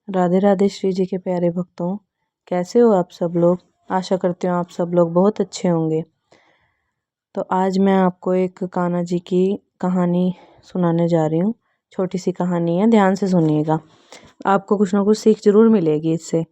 राधे राधे श्री जी के प्यारे भक्तों, कैसे हो आप सब लोग। आशा करती हूँ आप सब लोग बहुत अच्छे होंगे। तो आज मैं आपको एक कान्हा जी की कहानी सुनाने जा रही हूँ। छोटी सी कहानी है, ध्यान से सुनिएगा, आपको कुछ ना कुछ सीख जरूर मिलेगी इससे।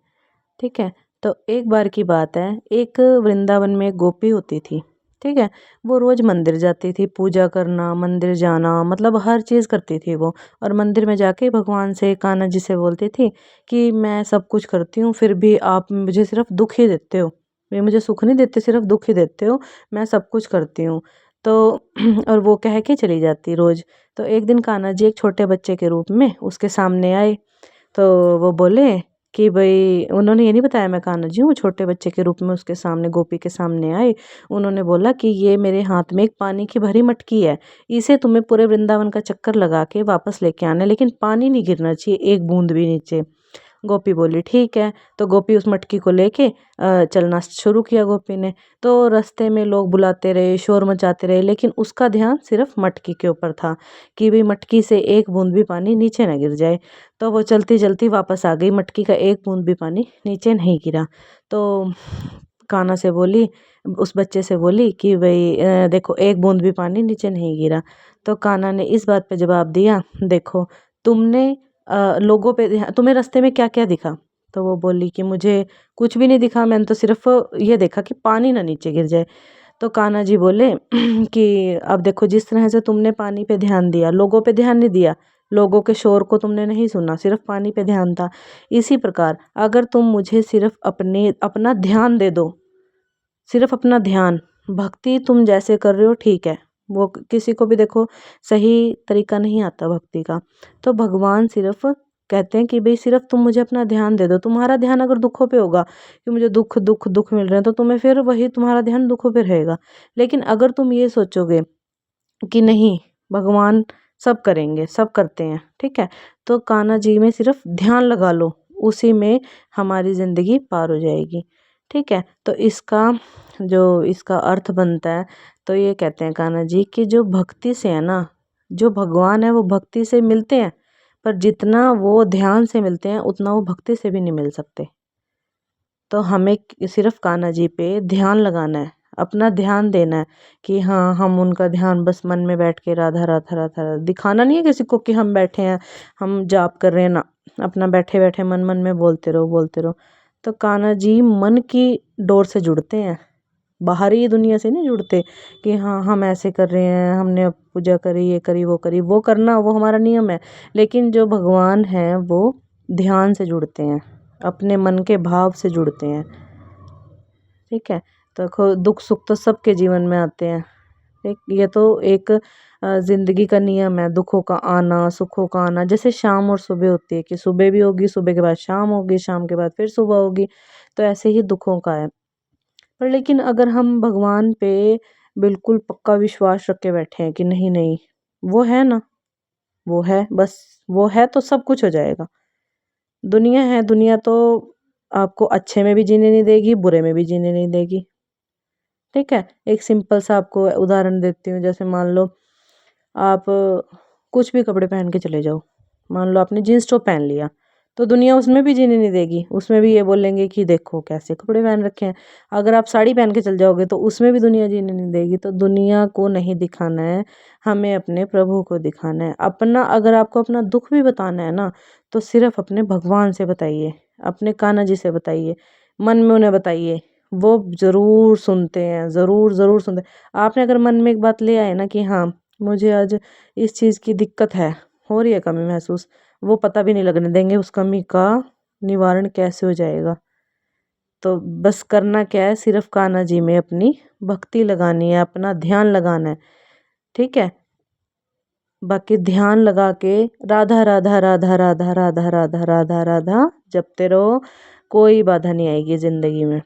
ठीक है। तो एक बार की बात है, एक वृंदावन में एक गोपी होती थी। ठीक है। वो रोज मंदिर जाती थी, पूजा करना, मंदिर जाना, मतलब हर चीज़ करती थी वो। और मंदिर में जाके भगवान से, कान्हा जी से बोलती थी कि मैं सब कुछ करती हूँ फिर भी आप मुझे सिर्फ दुख ही देते हो, ये मुझे सुख नहीं देते, सिर्फ दुख ही देते हो। मैं सब कुछ करती हूँ तो और वो कह के चली जाती रोज। तो एक दिन कान्हा जी एक छोटे बच्चे के रूप में उसके सामने आए। तो वो बोले कि भाई, उन्होंने ये नहीं बताया मैं कान्हा जी हूँ, छोटे बच्चे के रूप में उसके सामने, गोपी के सामने आए। उन्होंने बोला कि ये मेरे हाथ में एक पानी की भरी मटकी है, इसे तुम्हें पूरे वृंदावन का चक्कर लगा के वापस लेके आना है, लेकिन पानी नहीं गिरना चाहिए एक बूंद भी नीचे। गोपी बोली ठीक है। तो गोपी उस मटकी को लेके चलना शुरू किया गोपी ने। तो रास्ते में लोग बुलाते रहे, शोर मचाते रहे, लेकिन उसका ध्यान सिर्फ मटकी के ऊपर था कि भाई मटकी से एक बूंद भी पानी नीचे ना गिर जाए। तो वो चलती चलती वापस आ गई, मटकी का एक बूंद भी पानी नीचे नहीं गिरा। तो कान्हा से बोली, उस बच्चे से बोली कि भाई देखो एक बूंद भी पानी नीचे नहीं गिरा। तो कान्हा ने इस बात पे जवाब दिया, देखो तुमने लोगों पे तुम्हें रास्ते में क्या क्या दिखा। तो वो बोली कि मुझे कुछ भी नहीं दिखा, मैंने तो सिर्फ ये देखा कि पानी ना नीचे गिर जाए। तो कान्हा जी बोले कि अब देखो, जिस तरह से तुमने पानी पे ध्यान दिया, लोगों पे ध्यान नहीं दिया, लोगों के शोर को तुमने नहीं सुना, सिर्फ पानी पे ध्यान था, इसी प्रकार अगर तुम मुझे सिर्फ अपना ध्यान दे दो, सिर्फ अपना ध्यान, भक्ति तुम जैसे कर रहे हो ठीक है, वो किसी को भी देखो सही तरीका नहीं आता भक्ति का। तो भगवान सिर्फ कहते हैं कि भाई सिर्फ तुम मुझे अपना ध्यान दे दो। तुम्हारा ध्यान अगर दुखों पे होगा कि मुझे दुख दुख दुख मिल रहे हैं, तो तुम्हें फिर वही तुम्हारा ध्यान दुखों पे रहेगा। लेकिन अगर तुम ये सोचोगे कि नहीं, भगवान सब करेंगे, सब करते हैं, ठीक है, तो कान्हा जी में सिर्फ ध्यान लगा लो, उसी में हमारी ज़िंदगी पार हो जाएगी। ठीक है। तो इसका अर्थ बनता है, तो ये कहते हैं कान्हा जी कि जो भक्ति से है ना, जो भगवान है वो भक्ति से मिलते हैं, पर जितना वो ध्यान से मिलते हैं उतना वो भक्ति से भी नहीं मिल सकते। तो हमें सिर्फ कान्हा जी पे ध्यान लगाना है, अपना ध्यान देना है कि हाँ, हम उनका ध्यान बस मन में बैठ के राधा राधा राधा राधा, दिखाना नहीं है किसी को कि हम बैठे हैं, हम जाप कर रहे हैं ना, अपना बैठे बैठे मन मन में बोलते रहो बोलते रहो। तो कान्हा जी मन की डोर से जुड़ते हैं, बाहरी दुनिया से नहीं जुड़ते कि हाँ हम ऐसे कर रहे हैं, हमने अब पूजा करी, ये करी वो करी, वो करना वो हमारा नियम है। लेकिन जो भगवान है वो ध्यान से जुड़ते हैं, अपने मन के भाव से जुड़ते हैं। ठीक है। तो दुख सुख तो सबके जीवन में आते हैं, एक ये तो एक जिंदगी का नियम है, दुखों का आना सुखों का आना। जैसे शाम और सुबह होती है कि सुबह भी होगी, सुबह के बाद शाम होगी, शाम के बाद फिर सुबह होगी, तो ऐसे ही दुखों का है। पर लेकिन अगर हम भगवान पे बिल्कुल पक्का विश्वास रख के बैठे हैं कि नहीं नहीं, वो है ना, वो है, बस वो है तो सब कुछ हो जाएगा। दुनिया है, दुनिया तो आपको अच्छे में भी जीने नहीं देगी, बुरे में भी जीने नहीं देगी। ठीक है। एक सिंपल सा आपको उदाहरण देती हूँ, जैसे मान लो आप कुछ भी कपड़े पहन के चले जाओ, मान लो आपने जीन्स टॉप पहन लिया, तो दुनिया उसमें भी जीने नहीं देगी, उसमें भी ये बोलेंगे कि देखो कैसे कपड़े पहन रखे हैं। अगर आप साड़ी पहन के चल जाओगे तो उसमें भी दुनिया जीने नहीं देगी। तो दुनिया को नहीं दिखाना है, हमें अपने प्रभु को दिखाना है। अपना अगर आपको अपना दुख भी बताना है ना, तो सिर्फ अपने भगवान से बताइए, अपने कान्हा जी से बताइए, मन में उन्हें बताइए, वो ज़रूर सुनते हैं, ज़रूर ज़रूर सुनते हैं। आपने अगर मन में एक बात ले आए ना कि हाँ, मुझे आज इस चीज़ की दिक्कत है, हो रही है कमी महसूस, वो पता भी नहीं लगने देंगे उस कमी का निवारण कैसे हो जाएगा। तो बस करना क्या है, सिर्फ कान्हा जी में अपनी भक्ति लगानी है, अपना ध्यान लगाना है। ठीक है। बाकी ध्यान लगा के राधा राधा राधा राधा राधा राधा राधा राधा जपते रहो, कोई बाधा नहीं आएगी जिंदगी में।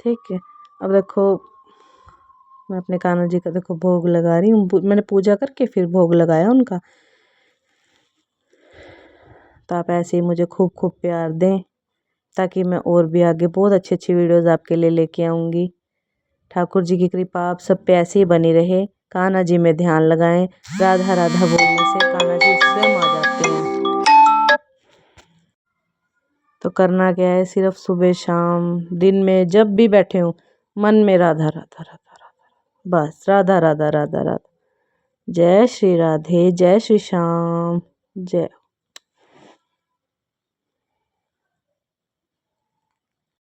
ठीक है। अब देखो, मैं अपने कान्हा जी का देखो भोग लगा रही हूँ, मैंने पूजा करके फिर भोग लगाया उनका। तो आप ऐसे ही मुझे खूब खूब प्यार दें, ताकि मैं और भी आगे बहुत अच्छी अच्छी वीडियोज़ आपके लिए लेके आऊँगी। ठाकुर जी की कृपा आप सब पे ऐसे ही बनी रहे। कान्हा जी में ध्यान लगाएं, राधा राधा बोलने से कान्हा जी स्वयं आ जाते हैं। तो करना क्या है, सिर्फ सुबह शाम दिन में जब भी बैठे हो मन में राधा राधा राधा राधा, बस राधा राधा राधा राधा। जय श्री राधे, जय श्री श्याम, जय।